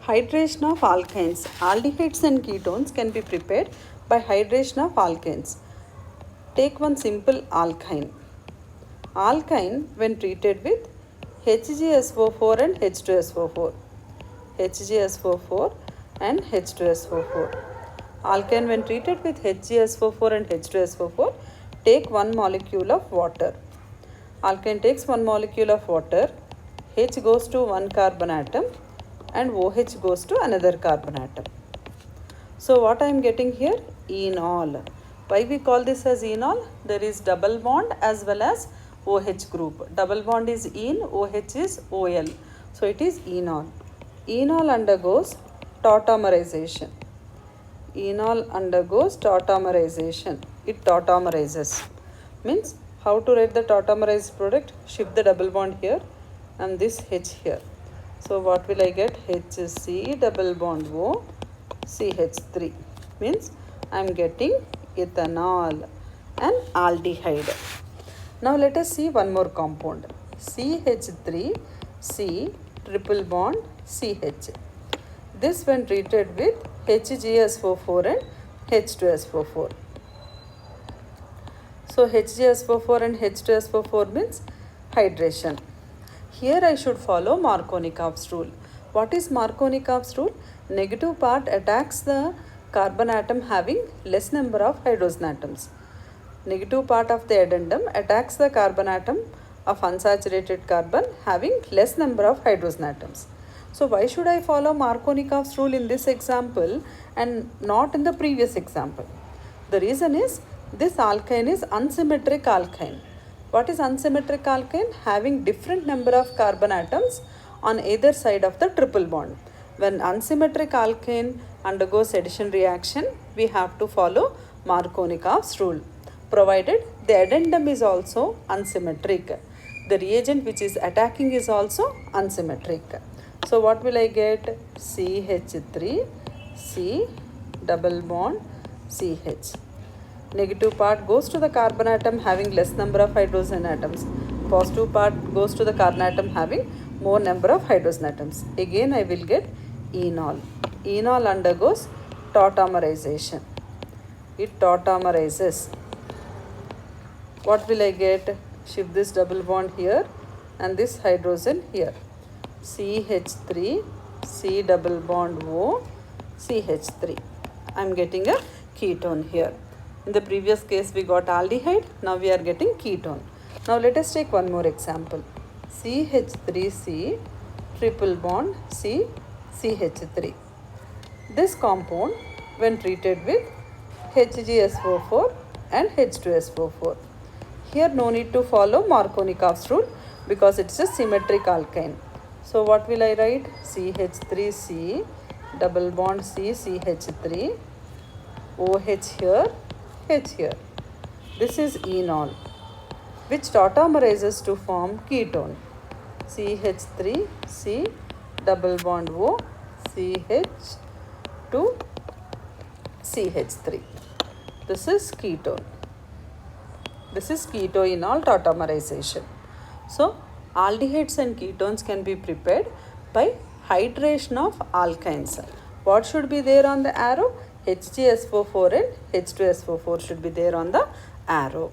Hydration of alkynes. Aldehydes and ketones can be prepared by hydration of alkynes. Take one simple alkyne. Alkyne, when treated with HgSO4 and H2SO4. HgSO4 and H2SO4. Alkyne, when treated with HgSO4 and H2SO4, take one molecule of water. Alkyne takes one molecule of water. H goes to one carbon atom and OH goes to another carbon atom. So what I am getting here? Enol. Why we call this as enol? There is double bond as well as OH group. Double bond is en, OH is OL. So it is enol. Enol undergoes tautomerization. Enol undergoes tautomerization. It tautomerizes. Means how to write the tautomerized product? Shift the double bond here and this H here. So what will I get? HC double bond O CH3 means I am getting ethanol, an aldehyde. Now let us see one more compound, CH3C triple bond CH. This when treated with HgSO4 and H2SO4. So HgSO4 and H2SO4 means hydration. Here I should follow Markovnikov's rule. What is Markovnikov's rule? Negative part attacks the carbon atom having less number of hydrogen atoms. Negative part of the addendum attacks the carbon atom of unsaturated carbon having less number of hydrogen atoms. So why should I follow Markovnikov's rule in this example and not in the previous example? The reason is this alkyne is unsymmetric alkyne. What is unsymmetric alkyne? Having different number of carbon atoms on either side of the triple bond. When unsymmetric alkyne undergoes addition reaction, we have to follow Markovnikov's rule, provided the addendum is also unsymmetric. The reagent which is attacking is also unsymmetric. So what will I get? CH3C double bond CH. Negative part goes to the carbon atom having less number of hydrogen atoms. Positive part goes to the carbon atom having more number of hydrogen atoms. Again I will get enol. Enol undergoes tautomerization. It tautomerizes. What will I get? Shift this double bond here and this hydrogen here. CH3 C double bond O CH3. I am getting a ketone here. In the previous case we got aldehyde, now we are getting ketone. Now let us take one more example. CH3C triple bond C CH3. This compound when treated with HgSO4 and H2SO4. Here no need to follow Markovnikov's rule because it is a symmetric alkyne. So what will I write? CH3C double bond C CH3 OH here H here. This is enol which tautomerizes to form ketone. CH3C double bond O CH to CH3. This is ketone. This is ketoenol tautomerization. So aldehydes and ketones can be prepared by hydration of alkynes. What should be there on the arrow? HgSO4 and H2SO4 should be there on the arrow.